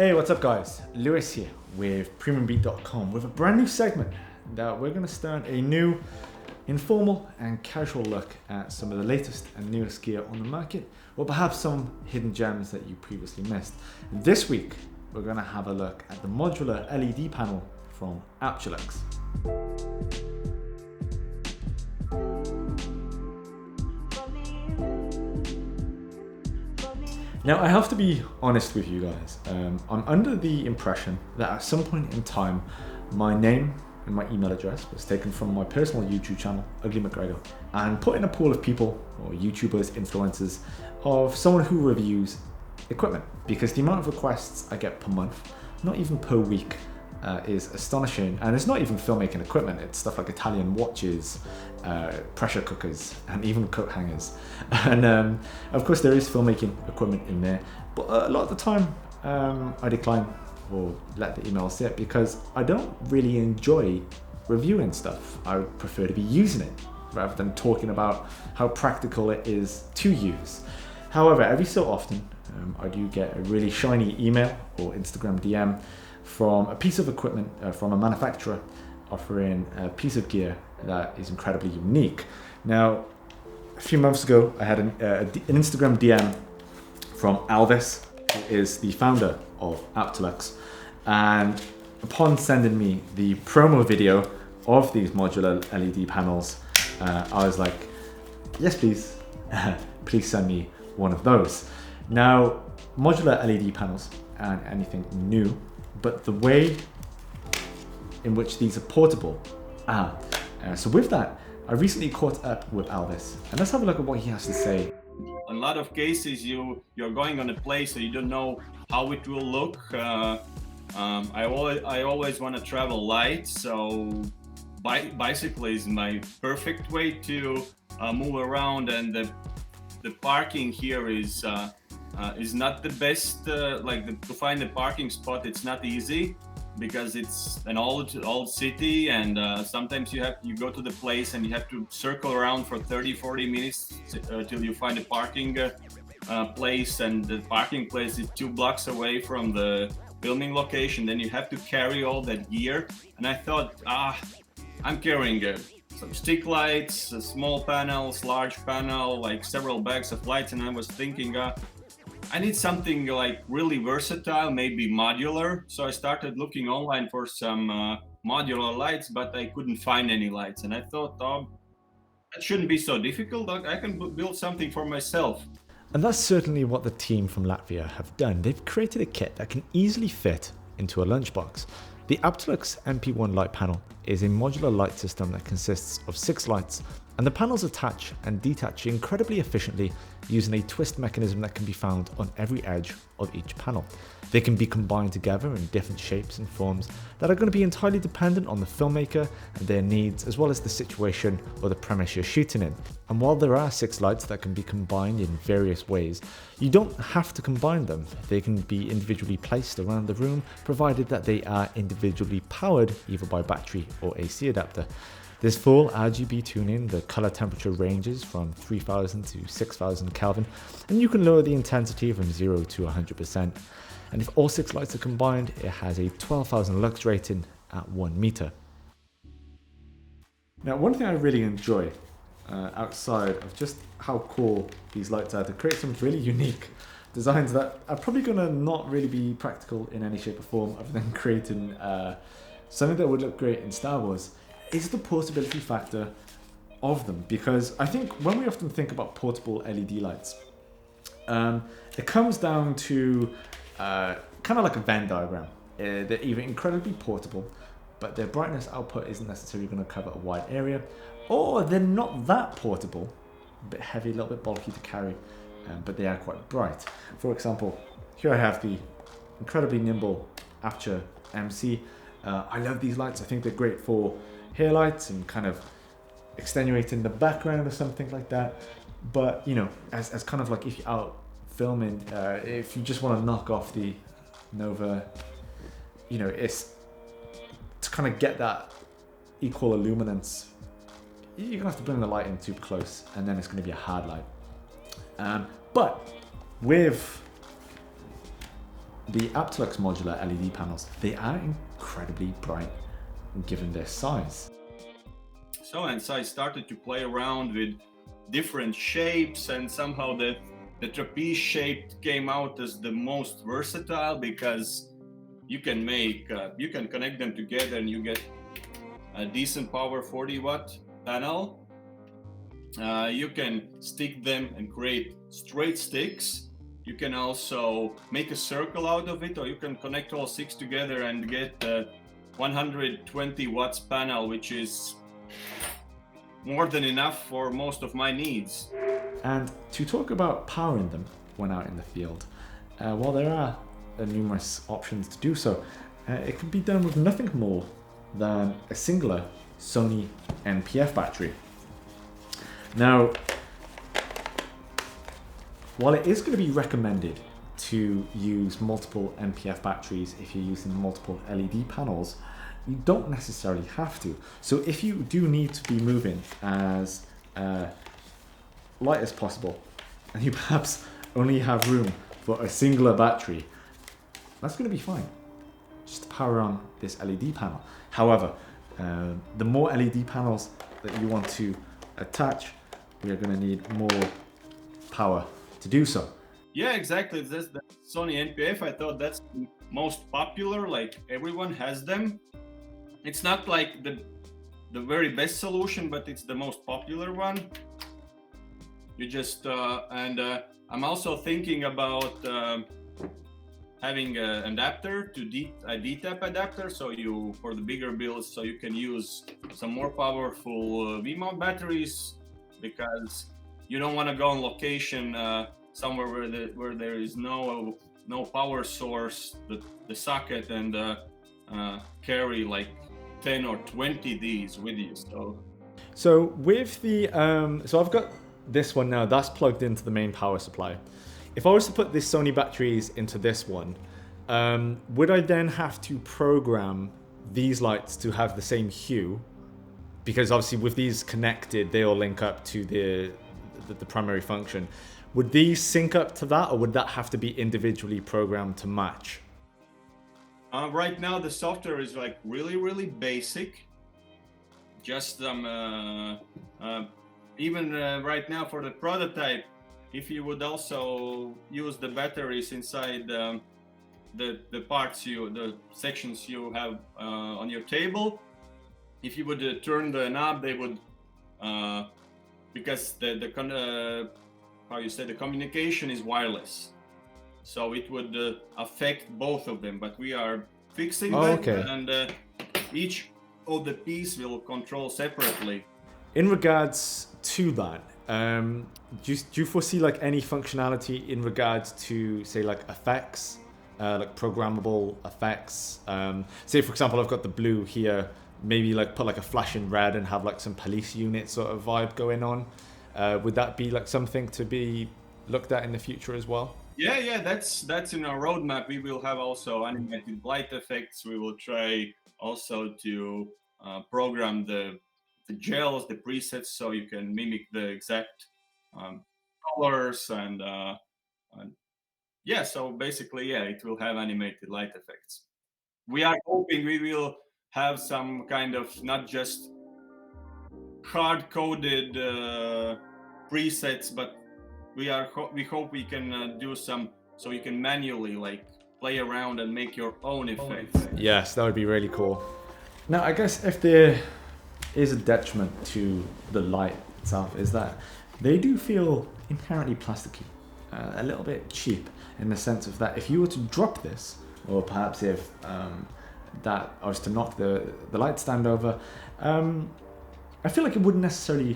Hey, what's up guys? Lewis here with PremiumBeat.com with a brand new segment that we're going to start a new informal and casual look at some of the latest and newest gear on the market, or perhaps some hidden gems that you previously missed. This week, we're going to have a look at the modular LED panel from Aptolux. Now, I have to be honest with you guys. I'm under the impression that at some point in time, my name and my email address was taken from my personal YouTube channel, Ugly McGregor, and put in a pool of people, or YouTubers, influencers, of someone who reviews equipment. Because the amount of requests I get per month, not even per week, is astonishing. And it's not even filmmaking equipment, it's stuff like Italian watches, pressure cookers, and even coat hangers. And of course there is filmmaking equipment in there, but a lot of the time I decline or let the email sit because I don't really enjoy reviewing stuff. I would prefer to be using it rather than talking about how practical it is to use. However, every so often I do get a really shiny email or Instagram DM from a piece of equipment from a manufacturer offering a piece of gear that is incredibly unique. Now, a few months ago, I had an Instagram DM from Alvis, who is the founder of Aptolux, and upon sending me the promo video of these modular LED panels, I was like, yes please, please send me one of those. Now, modular LED panels and anything new, but the way in which these are portable. So with that, I recently caught up with Alvis, and let's have a look at what he has to say. In a lot of cases, you're going on a place so you don't know how it will look. I always want to travel light, so bicycle is my perfect way to move around, and the parking here is not the best. To find a parking spot, it's not easy because it's an old city, and sometimes you go to the place and you have to circle around for 30-40 minutes till you find a parking place, and the parking place is 2 blocks away from the filming location. Then you have to carry all that gear, and I thought, I'm carrying some stick lights, small panels, large panel, like several bags of lights, and I was thinking I need something like really versatile, maybe modular. So I started looking online for some modular lights, but I couldn't find any lights. And I thought, that shouldn't be so difficult. I can build something for myself. And that's certainly what the team from Latvia have done. They've created a kit that can easily fit into a lunchbox. The Aptolux MP-1 light panel is a modular light system that consists of 6 lights, and the panels attach and detach incredibly efficiently using a twist mechanism that can be found on every edge of each panel. They can be combined together in different shapes and forms that are going to be entirely dependent on the filmmaker and their needs, as well as the situation or the premise you're shooting in. And while there are 6 lights that can be combined in various ways, you don't have to combine them. They can be individually placed around the room, provided that they are individually powered either by battery or AC adapter. There's full RGB tuning. The color temperature ranges from 3000 to 6000 Kelvin, and you can lower the intensity from 0 to 100%. And if all 6 lights are combined, it has a 12,000 lux rating at 1 meter. Now, one thing I really enjoy outside of just how cool these lights are, to create some really unique designs that are probably going to not really be practical in any shape or form, other than creating something that would look great in Star Wars, is the portability factor of them. Because I think when we often think about portable LED lights, it comes down to kind of like a Venn diagram. They're either incredibly portable, but their brightness output isn't necessarily going to cover a wide area, or they're not that portable, a bit heavy, a little bit bulky to carry, but they are quite bright. For example, here I have the incredibly nimble Aperture MC. I love these lights. I think they're great for hair lights and kind of extenuating the background or something like that. But you know, as kind of like if you're out filming, if you just want to knock off the Nova, you know, it's to kind of get that equal illuminance, you're gonna have to bring the light in too close, and then it's going to be a hard light. But with the Aptolux modular LED panels, they are incredibly bright given their size. So I started to play around with different shapes, and somehow the trapeze shape came out as the most versatile, because you can you can connect them together and you get a decent power 40-watt panel. You can stick them and create straight sticks. You can also make a circle out of it, or you can connect all 6 together and get a 120 watts panel, which is more than enough for most of my needs. And to talk about powering them when out in the field, while there are numerous options to do so, it can be done with nothing more than a singular Sony NPF battery. Now, while it is going to be recommended to use multiple NPF batteries if you're using multiple LED panels, you don't necessarily have to. So if you do need to be moving as light as possible, and you perhaps only have room for a singular battery, that's going to be fine. Just power on this LED panel. However, the more LED panels that you want to attach, we are going to need more power to do so. Yeah, exactly. That's the Sony NPF. I thought that's the most popular, like everyone has them. It's not like the very best solution, but it's the most popular one. You just I'm also thinking about having an adapter to a D-tap adapter, so you, for the bigger builds, so you can use some more powerful V-mount batteries, because you don't want to go on location somewhere where there is no power source, the socket, and carry like 10 or 20 these with you. So with the so I've got this one now that's plugged into the main power supply. If I was to put this Sony batteries into this one, would I then have to program these lights to have the same hue? Because obviously with these connected, they all link up to the primary function. Would these sync up to that, or would that have to be individually programmed to match? Right now the software is like really basic. Just even right now for the prototype, if you would also use the batteries inside the parts the sections you have on your table, if you would turn the knob, they would because how you say, the communication is wireless, so it would affect both of them. But we are fixing that, okay. And each of the piece will control separately. In regards to that, do you foresee like any functionality in regards to, say, like effects, like programmable effects? Say for example, I've got the blue here, maybe like put like a flash in red and have like some police unit sort of vibe going on. Would that be like something to be looked at in the future as well? Yeah, that's in our roadmap. We will have also animated light effects. We will try also to program the gels, the presets, so you can mimic the exact colors and yeah. So basically, yeah, it will have animated light effects. We are hoping we will have some kind of not just hard-coded presets, but we hope we can do some, so you can manually like play around and make your own effects. Yes, that would be really cool. Now, I guess if there is a detriment to the light itself, is that they do feel inherently plasticky, a little bit cheap, in the sense of that if you were to drop this, or perhaps if that I was to knock the light stand over, I feel like it wouldn't necessarily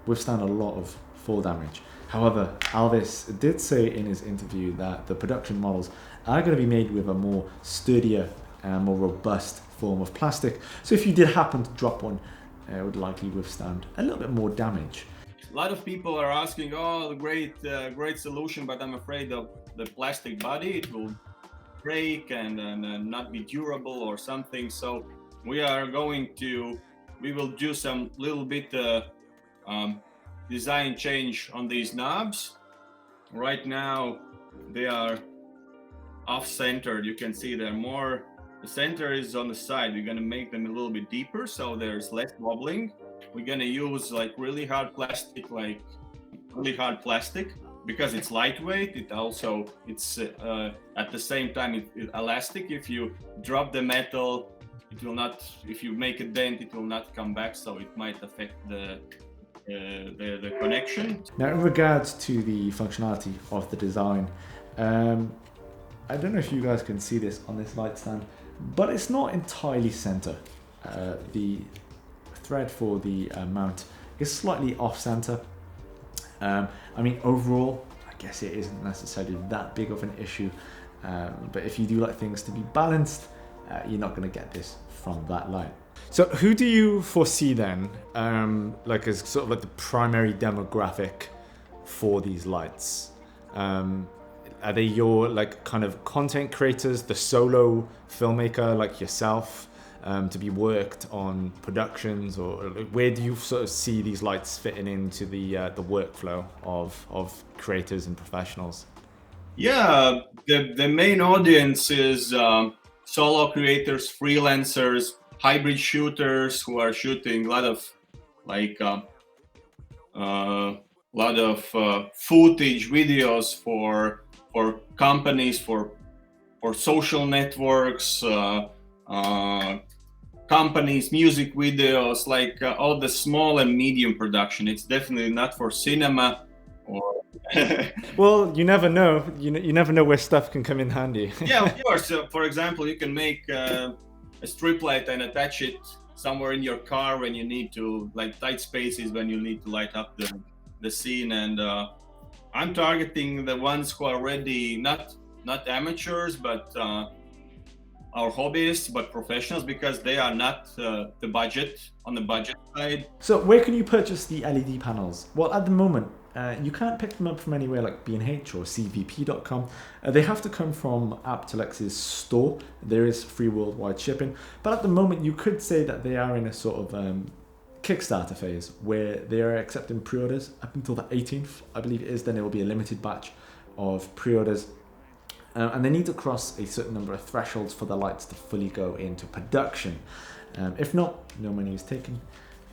withstand a lot of fall damage. However, Alvis did say in his interview that the production models are going to be made with a more sturdier and more robust form of plastic. So if you did happen to drop one, it would likely withstand a little bit more damage. A lot of people are asking, oh, great solution, but I'm afraid of the plastic body. It will break and not be durable or something. So we will do some little bit design change on these knobs. Right now they are off-centered. You can see they're more, the center is on the side. We're gonna make them a little bit deeper so there's less wobbling. We're gonna use like really hard plastic, because it's lightweight. It's at the same time it's elastic. If you drop the metal, it will not, if you make a dent, it will not come back, so it might affect the connection. Now, in regards to the functionality of the design, I don't know if you guys can see this on this light stand, but it's not entirely center. The thread for the mount is slightly off center. I mean, overall, I guess it isn't necessarily that big of an issue, but if you do like things to be balanced, you're not going to get this from that light. So who do you foresee then, like as sort of like the primary demographic for these lights? Are they your like kind of content creators, the solo filmmaker like yourself, to be worked on productions, or where do you sort of see these lights fitting into the workflow of creators and professionals? Yeah, the main audience is solo creators, freelancers, hybrid shooters who are shooting a lot of footage videos for companies, for social networks, companies, music videos, like all the small and medium production. It's definitely not for cinema or well, you never know. You never know where stuff can come in handy. Yeah, of course. For example, you can make a strip light and attach it somewhere in your car when you need to, like tight spaces when you need to light up the scene. And I'm targeting the ones who are already not amateurs, but are hobbyists, but professionals, because they are not on the budget side. So where can you purchase the LED panels? Well, at the moment, you can't pick them up from anywhere like B&H or CVP.com. They have to come from Aptolux's store. There is free worldwide shipping, but at the moment you could say that they are in a sort of Kickstarter phase where they are accepting pre-orders up until the 18th, I believe it is. Then it will be a limited batch of pre-orders. And they need to cross a certain number of thresholds for the lights to fully go into production. If not, no money is taken.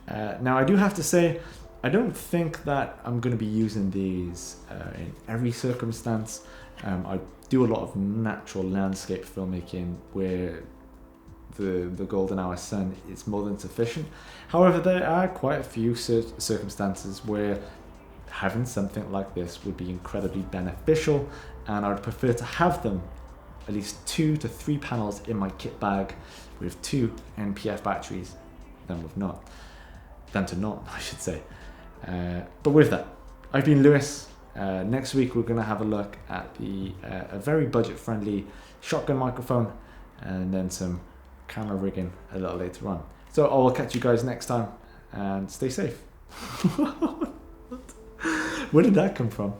Now, I do have to say, I don't think that I'm going to be using these in every circumstance. I do a lot of natural landscape filmmaking where the golden hour sun is more than sufficient. However, there are quite a few circumstances where having something like this would be incredibly beneficial, and I would prefer to have them, at least 2 to 3 panels in my kit bag with 2 NPF batteries than to not, I should say. But with that, I've been Lewis. Next week we're going to have a look at a very budget-friendly shotgun microphone, and then some camera rigging a little later on. So I will catch you guys next time, and stay safe. Where did that come from?